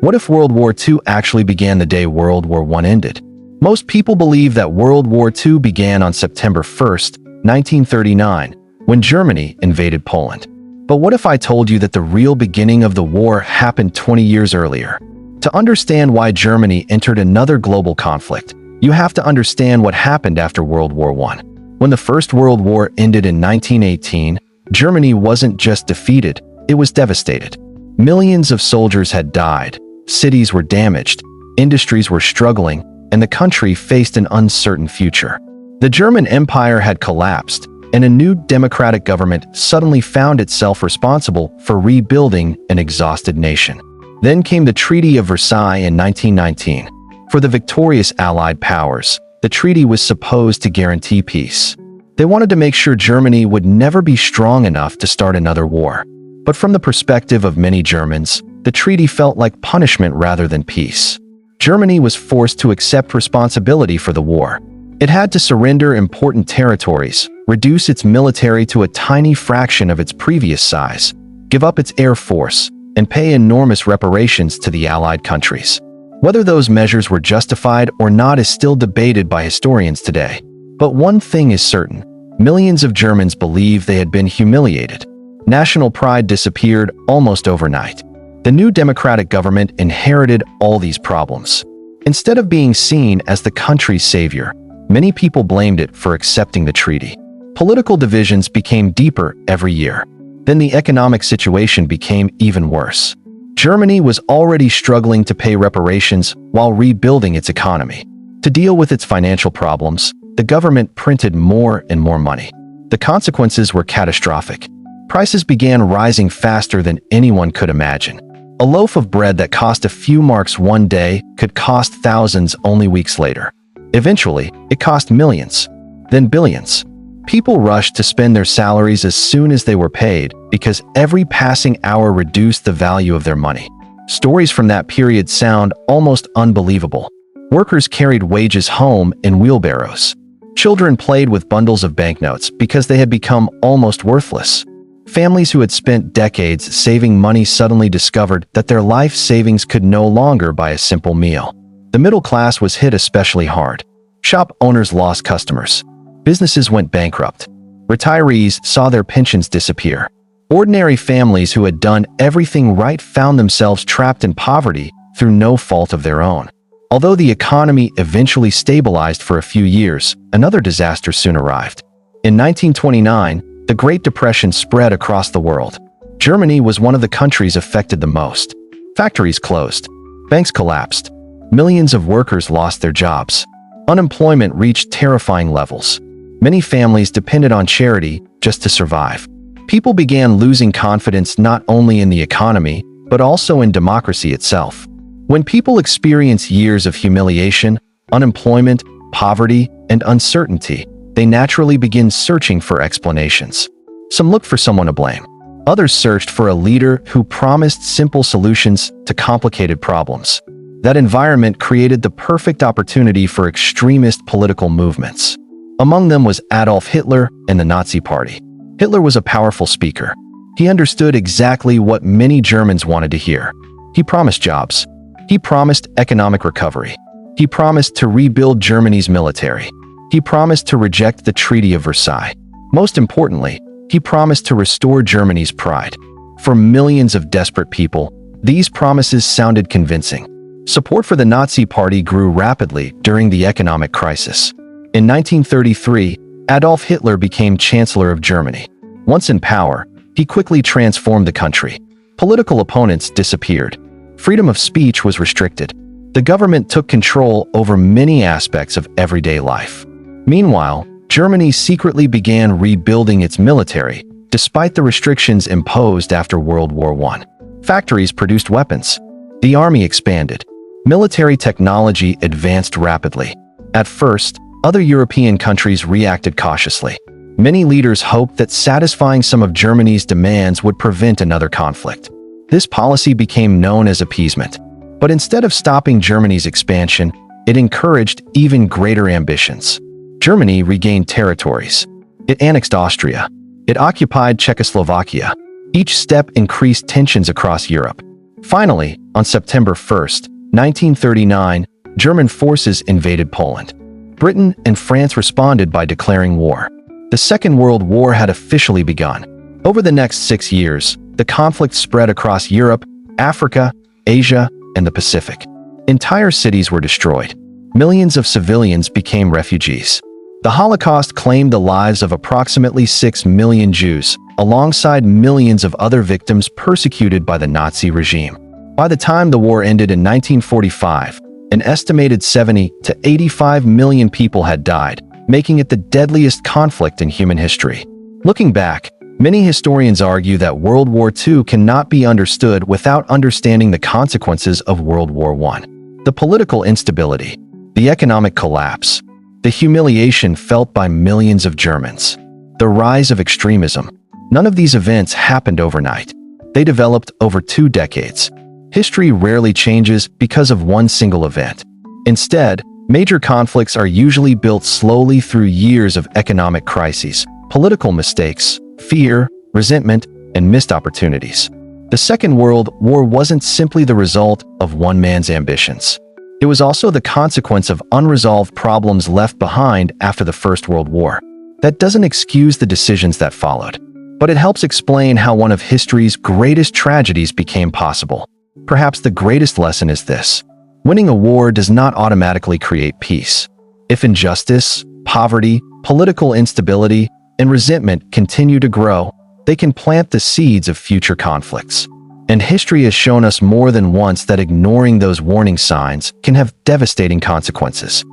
What if World War II actually began the day World War I ended? Most people believe that World War II began on September 1st, 1939, when Germany invaded Poland. But what if I told you that the real beginning of the war happened 20 years earlier? To understand why Germany entered another global conflict, you have to understand what happened after World War I. When the First World War ended in 1918, Germany wasn't just defeated, it was devastated. Millions of soldiers had died, cities were damaged, industries were struggling, and the country faced an uncertain future. The German Empire had collapsed, and a new democratic government suddenly found itself responsible for rebuilding an exhausted nation. Then came the Treaty of Versailles in 1919. For the victorious Allied powers, the treaty was supposed to guarantee peace. They wanted to make sure Germany would never be strong enough to start another war. But from the perspective of many Germans, the treaty felt like punishment rather than peace. Germany was forced to accept responsibility for the war. It had to surrender important territories, reduce its military to a tiny fraction of its previous size, give up its air force, and pay enormous reparations to the Allied countries. Whether those measures were justified or not is still debated by historians today. But one thing is certain: millions of Germans believe they had been humiliated. National pride disappeared almost overnight. The new democratic government inherited all these problems. Instead of being seen as the country's savior, many people blamed it for accepting the treaty. Political divisions became deeper every year. Then the economic situation became even worse. Germany was already struggling to pay reparations while rebuilding its economy. To deal with its financial problems, the government printed more and more money. The consequences were catastrophic. Prices began rising faster than anyone could imagine. A loaf of bread that cost a few marks one day could cost thousands only weeks later. Eventually, it cost millions, then billions. People rushed to spend their salaries as soon as they were paid because every passing hour reduced the value of their money. Stories from that period sound almost unbelievable. Workers carried wages home in wheelbarrows. Children played with bundles of banknotes because they had become almost worthless. Families who had spent decades saving money suddenly discovered that their life savings could no longer buy a simple meal. The middle class was hit especially hard. Shop owners lost customers. Businesses went bankrupt. Retirees saw their pensions disappear. Ordinary families who had done everything right found themselves trapped in poverty through no fault of their own. Although the economy eventually stabilized for a few years, another disaster soon arrived. In 1929, the Great Depression spread across the world. Germany was one of the countries affected the most. Factories closed. Banks collapsed. Millions of workers lost their jobs. Unemployment reached terrifying levels. Many families depended on charity just to survive. People began losing confidence not only in the economy, but also in democracy itself. When people experience years of humiliation, unemployment, poverty, and uncertainty, they naturally begin searching for explanations. Some looked for someone to blame. Others searched for a leader who promised simple solutions to complicated problems. That environment created the perfect opportunity for extremist political movements. Among them was Adolf Hitler and the Nazi Party. Hitler was a powerful speaker. He understood exactly what many Germans wanted to hear. He promised jobs. He promised economic recovery. He promised to rebuild Germany's military. He promised to reject the Treaty of Versailles. Most importantly, he promised to restore Germany's pride. For millions of desperate people, these promises sounded convincing. Support for the Nazi Party grew rapidly during the economic crisis. In 1933, Adolf Hitler became Chancellor of Germany. Once in power, he quickly transformed the country. Political opponents disappeared. Freedom of speech was restricted. The government took control over many aspects of everyday life. Meanwhile, Germany secretly began rebuilding its military, despite the restrictions imposed after World War I. Factories produced weapons. The army expanded. Military technology advanced rapidly. At first, other European countries reacted cautiously. Many leaders hoped that satisfying some of Germany's demands would prevent another conflict. This policy became known as appeasement. But instead of stopping Germany's expansion, it encouraged even greater ambitions. Germany regained territories. It annexed Austria. It occupied Czechoslovakia. Each step increased tensions across Europe. Finally, on September 1st, 1939, German forces invaded Poland. Britain and France responded by declaring war. The Second World War had officially begun. Over the next 6 years, the conflict spread across Europe, Africa, Asia, and the Pacific. Entire cities were destroyed. Millions of civilians became refugees. The Holocaust claimed the lives of approximately 6 million Jews, alongside millions of other victims persecuted by the Nazi regime. By the time the war ended in 1945, an estimated 70 to 85 million people had died, making it the deadliest conflict in human history. Looking back, many historians argue that World War II cannot be understood without understanding the consequences of World War I. The political instability, the economic collapse, the humiliation felt by millions of Germans, the rise of extremism. None of these events happened overnight. They developed over 2 decades. History rarely changes because of one single event. Instead, major conflicts are usually built slowly through years of economic crises, political mistakes, fear, resentment, and missed opportunities. The Second World War wasn't simply the result of one man's ambitions. It was also the consequence of unresolved problems left behind after the First World War. That doesn't excuse the decisions that followed, but it helps explain how one of history's greatest tragedies became possible. Perhaps the greatest lesson is this: winning a war does not automatically create peace. If injustice, poverty, political instability, and resentment continue to grow, they can plant the seeds of future conflicts. And history has shown us more than once that ignoring those warning signs can have devastating consequences.